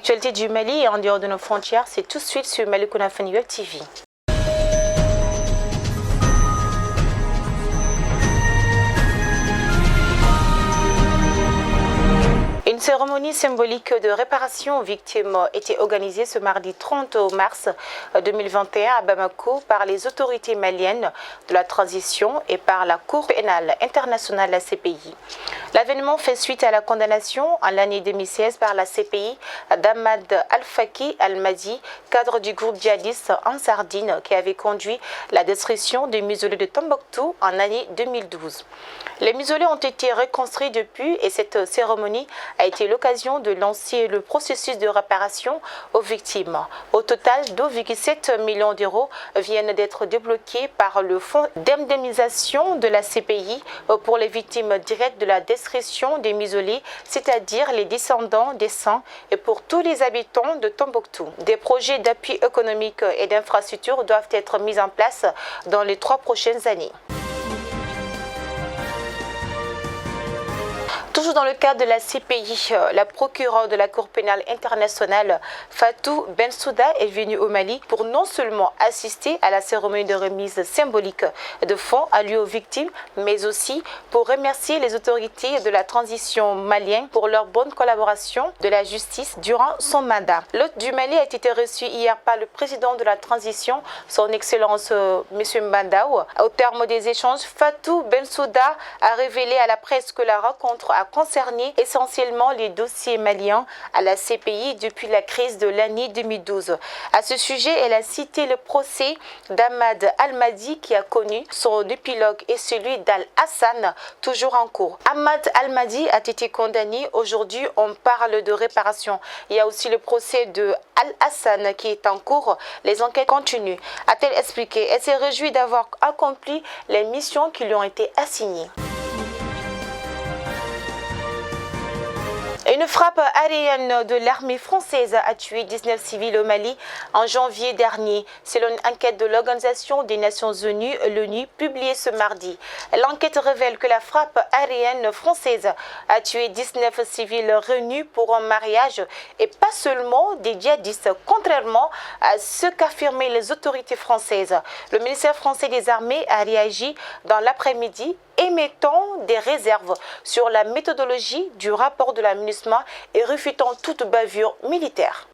L'actualité du Mali et en dehors de nos frontières, c'est tout de suite sur Malikounda Faniweb TV. Une cérémonie symbolique de réparation aux victimes était organisée ce mardi 30 mars 2021 à Bamako par les autorités maliennes de la transition et par la Cour pénale internationale, la CPI. L'avènement fait suite à la condamnation en l'année 2016 par la CPI d'Ahmad Al-Faki Al-Madi, cadre du groupe djihadiste en Sardine, qui avait conduit la destruction des mausolées de Tombouctou en l'année 2012. Les mausolées ont été reconstruits depuis et cette cérémonie a été l'occasion de lancer le processus de réparation aux victimes. Au total, 2,7 millions d'euros viennent d'être débloqués par le fonds d'indemnisation de la CPI pour les victimes directes de la destruction des mausolées, c'est-à-dire les descendants des saints et pour tous les habitants de Tombouctou. Des projets d'appui économique et d'infrastructure doivent être mis en place dans les 3 prochaines années. Toujours dans le cadre de la CPI, la procureure de la Cour pénale internationale, Fatou Bensouda, est venue au Mali pour non seulement assister à la cérémonie de remise symbolique de fonds alloués aux victimes, mais aussi pour remercier les autorités de la transition malienne pour leur bonne collaboration de la justice durant son mandat. L'hôte du Mali a été reçu hier par le président de la transition, son Excellence M. Mbandao. Au terme des échanges, Fatou Bensouda a révélé à la presse que la rencontre a concerné essentiellement les dossiers maliens à la CPI depuis la crise de l'année 2012. À ce sujet, elle a cité le procès d'Ahmad Al-Madi qui a connu son épilogue et celui d'Al-Hassan, toujours en cours. Ahmad Al-Madi a été condamné. Aujourd'hui, on parle de réparation. Il y a aussi le procès de Al-Hassan qui est en cours. Les enquêtes continuent. A-t-elle expliqué? Elle s'est réjouie d'avoir accompli les missions qui lui ont été assignées. Une frappe aérienne de l'armée française a tué 19 civils au Mali en janvier dernier, selon une enquête de l'Organisation des Nations Unies, l'ONU, publiée ce mardi. L'enquête révèle que la frappe aérienne française a tué 19 civils réunis pour un mariage et pas seulement des djihadistes, contrairement à ce qu'affirmaient les autorités françaises. Le ministère français des Armées a réagi dans l'après-midi, émettant des réserves sur la méthodologie du rapport de la MINUSMA et refutant toute bavure militaire.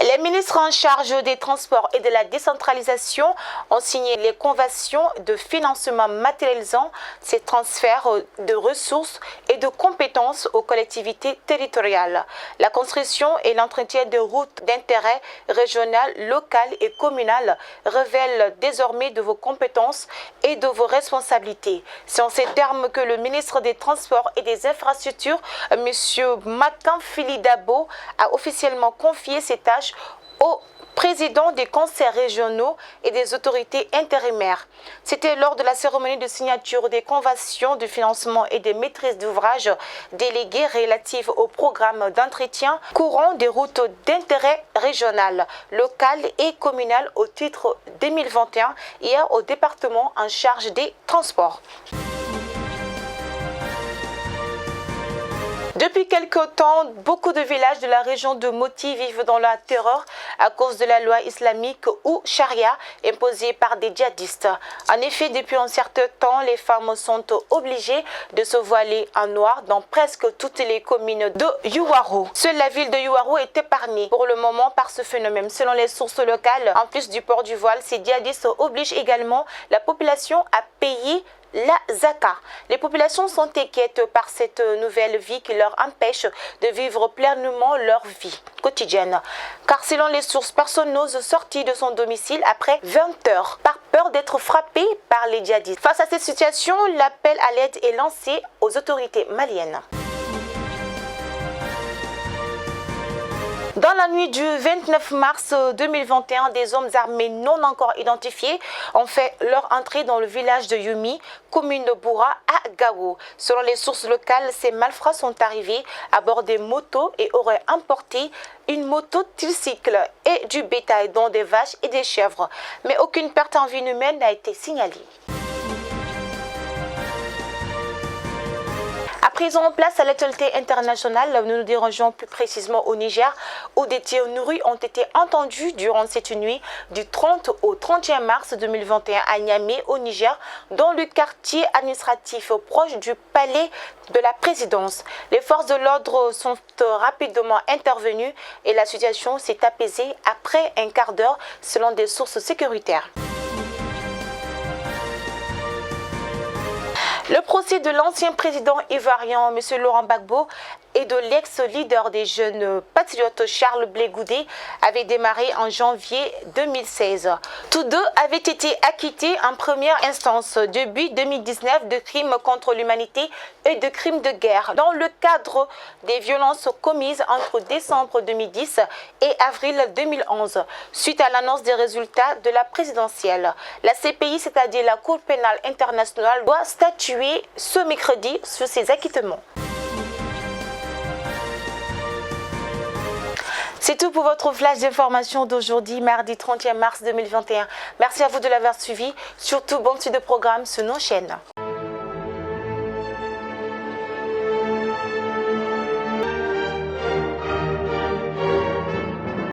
Les ministres en charge des transports et de la décentralisation ont signé les conventions de financement matérialisant ces transferts de ressources et de compétences aux collectivités territoriales. La construction et l'entretien de routes d'intérêt régional, local et communal révèlent désormais de vos compétences et de vos responsabilités. C'est en ces termes que le ministre des Transports et des Infrastructures, M. Makan Fili Dabo, a officiellement confié ces tâches au président des conseils régionaux et des autorités intérimaires. C'était lors de la cérémonie de signature des conventions de financement et de maîtrise d'ouvrage déléguées relatives au programme d'entretien courant des routes d'intérêt régional, local et communal au titre 2021 hier au département en charge des transports. Depuis quelque temps, beaucoup de villages de la région de Moti vivent dans la terreur à cause de la loi islamique ou charia imposée par des djihadistes. En effet, depuis un certain temps, les femmes sont obligées de se voiler en noir dans presque toutes les communes de Yuwaru. Seule la ville de Yuwaru est épargnée pour le moment par ce phénomène. Selon les sources locales, en plus du port du voile, ces djihadistes obligent également la population à payer la Zaka. Les populations sont inquiètes par cette nouvelle vie qui leur empêche de vivre pleinement leur vie quotidienne. Car selon les sources, personne n'ose sortir de son domicile après 20 heures par peur d'être frappé par les djihadistes. Face à cette situation, l'appel à l'aide est lancé aux autorités maliennes. Dans la nuit du 29 mars 2021, des hommes armés non encore identifiés ont fait leur entrée dans le village de Yumi, commune de Boura, à Gao. Selon les sources locales, ces malfrats sont arrivés à bord des motos et auraient emporté une moto tricycle et du bétail, dont des vaches et des chèvres. Mais aucune perte en vie humaine n'a été signalée. présent, place à l'actualité internationale. Nous nous dirigeons plus précisément au Niger, où des tirs nourris ont été entendus durant cette nuit du 30 au 31 mars 2021 à Niamey, au Niger, dans le quartier administratif proche du palais de la présidence. Les forces de l'ordre sont rapidement intervenues et la situation s'est apaisée après un quart d'heure, selon des sources sécuritaires. Le procès de l'ancien président ivoirien, M. Laurent Gbagbo, et de l'ex-leader des jeunes patriotes Charles Blé Goudé avait démarré en janvier 2016. Tous deux avaient été acquittés en première instance début 2019 de crimes contre l'humanité et de crimes de guerre dans le cadre des violences commises entre décembre 2010 et avril 2011, suite à l'annonce des résultats de la présidentielle. La CPI, c'est-à-dire la Cour pénale internationale, doit statuer ce mercredi sur ces acquittements. C'est tout pour votre flash d'information d'aujourd'hui, mardi 31 mars 2021. Merci à vous de l'avoir suivi. Surtout, bonne suite de programme sur nos chaînes.